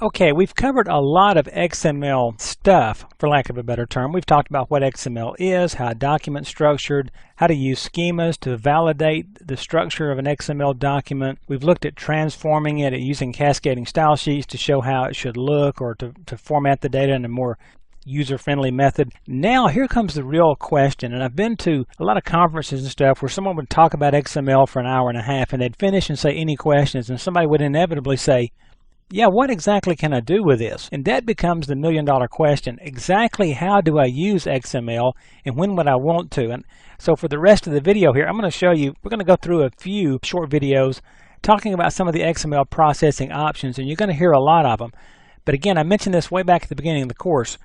Okay, we've covered a lot of XML stuff, for lack of a better term. We've talked about what XML is, how a document's structured, how to use schemas to validate the structure of an XML document. We've looked at transforming it, using cascading style sheets to show how it should look or to format the data in a more user-friendly method. Now here comes the real question, and I've been to a lot of conferences and stuff where someone would talk about XML for an hour and a half and they'd finish and say any questions, and somebody would inevitably say, yeah, what exactly can I do with this? And that becomes the million-dollar question. Exactly how do I use XML and when would I want to? And so for the rest of the video here, I'm going to show you, we're going to go through a few short videos talking about some of the XML processing options, and you're going to hear a lot of them. But again, I mentioned this way back at the beginning of the course.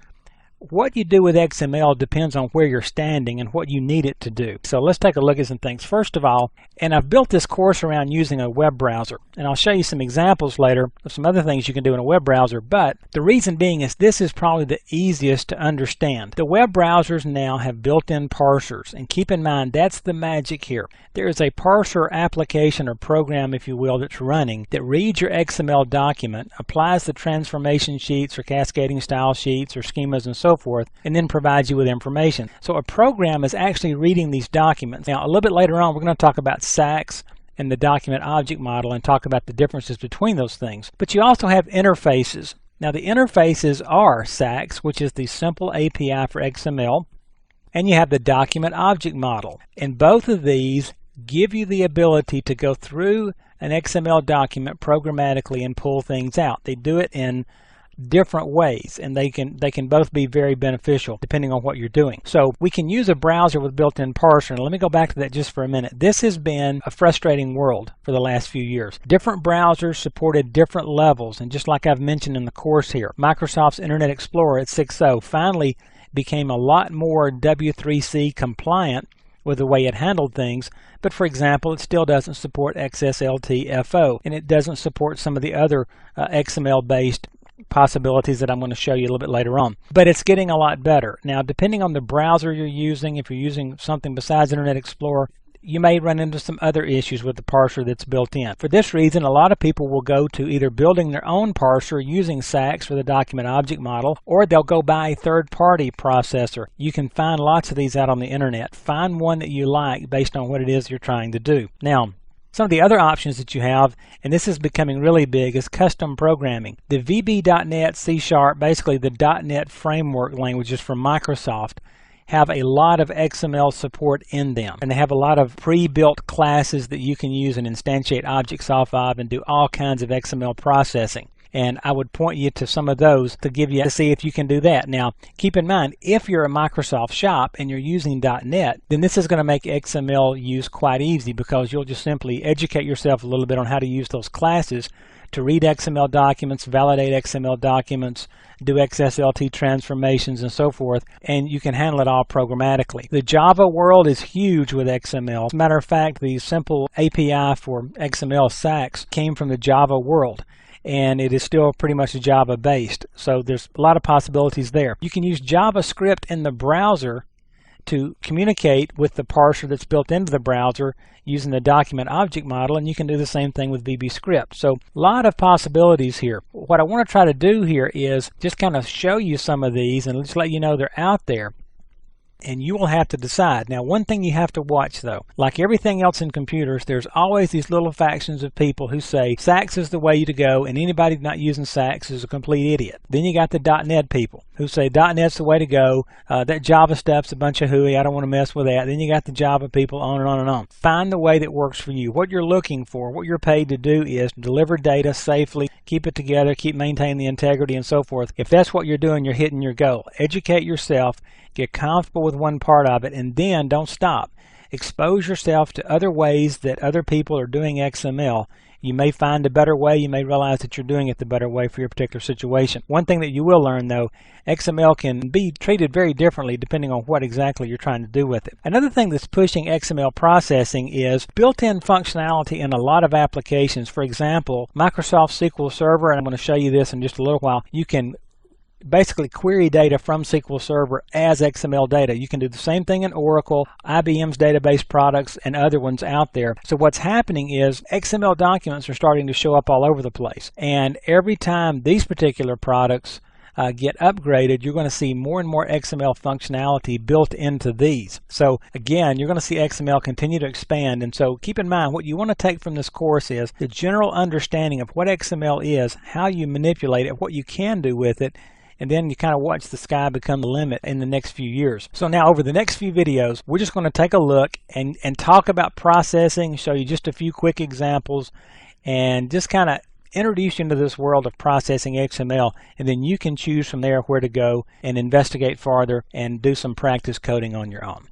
What you do with XML depends on where you're standing and what you need it to do. So let's take a look at some things. First of all, and I've built this course around using a web browser, and I'll show you some examples later of some other things you can do in a web browser, but the reason being is this is probably the easiest to understand. The web browsers now have built-in parsers, and keep in mind that's the magic here. There is a parser application or program, if you will, that's running that reads your XML document, applies the transformation sheets or cascading style sheets or schemas and so forth, and then provides you with information. So a program is actually reading these documents. Now, a little bit later on, we're going to talk about SACs and the document object model and talk about the differences between those things. But you also have interfaces. Now, the interfaces are SACs, which is the simple API for XML, and you have the document object model. And both of these give you the ability to go through an XML document programmatically and pull things out. They do it in different ways, and they can both be very beneficial depending on what you're doing. So we can use a browser with built-in parser, and let me go back to that just for a minute. This has been a frustrating world for the last few years. Different browsers supported different levels, and just like I've mentioned in the course here, Microsoft's Internet Explorer at 6.0 finally became a lot more W3C compliant with the way it handled things, but for example, it still doesn't support XSLTFO, and it doesn't support some of the other XML-based possibilities that I'm going to show you a little bit later on. But it's getting a lot better. Now, depending on the browser you're using, if you're using something besides Internet Explorer, you may run into some other issues with the parser that's built in. For this reason, a lot of people will go to either building their own parser using SACs for the document object model, or they'll go buy a third-party processor. You can find lots of these out on the internet. Find one that you like based on what it is you're trying to do. Now, some of the other options that you have, and this is becoming really big, is custom programming. The VB.NET, C#, basically the .NET framework languages from Microsoft, have a lot of XML support in them. And they have a lot of pre-built classes that you can use and instantiate objects off of and do all kinds of XML processing. And I would point you to some of those to see if you can do that. Now, keep in mind, if you're a Microsoft shop and you're using .NET, then this is going to make XML use quite easy, because you'll just simply educate yourself a little bit on how to use those classes to read XML documents, validate XML documents, do XSLT transformations, and so forth, and you can handle it all programmatically. The Java world is huge with XML. As a matter of fact, the simple API for XML SACs came from the Java world, and it is still pretty much Java based. So there's a lot of possibilities there. You can use JavaScript in the browser to communicate with the parser that's built into the browser using the document object model, and you can do the same thing with VBScript. So a lot of possibilities here. What I want to try to do here is just kind of show you some of these and just let you know they're out there. And you will have to decide. Now, one thing you have to watch, though, like everything else in computers, there's always these little factions of people who say SACs is the way to go, and anybody not using SACs is a complete idiot. Then you got the .NET people who say .NET's the way to go, that Java stuff's a bunch of hooey, I don't want to mess with that. Then you got the Java people, on and on and on. Find the way that works for you. What you're looking for, what you're paid to do is deliver data safely, keep it together, keep maintaining the integrity, and so forth. If that's what you're doing, you're hitting your goal. Educate yourself, get comfortable with one part of it, and then don't stop. Expose yourself to other ways that other people are doing XML. You may find a better way. You may realize that you're doing it the better way for your particular situation. One thing that you will learn, though, XML can be treated very differently depending on what exactly you're trying to do with it. Another thing that's pushing XML processing is built-in functionality in a lot of applications. For example, Microsoft SQL Server, and I'm going to show you this in just a little while, you can basically query data from SQL Server as XML data. You can do the same thing in Oracle, IBM's database products, and other ones out there. So what's happening is XML documents are starting to show up all over the place. And every time these particular products get upgraded, you're going to see more and more XML functionality built into these. So again, you're going to see XML continue to expand. And so keep in mind, what you want to take from this course is the general understanding of what XML is, how you manipulate it, what you can do with it, and then you kind of watch the sky become the limit in the next few years. So now over the next few videos, we're just going to take a look and talk about processing, show you just a few quick examples, and just kind of introduce you into this world of processing XML, and then you can choose from there where to go and investigate farther and do some practice coding on your own.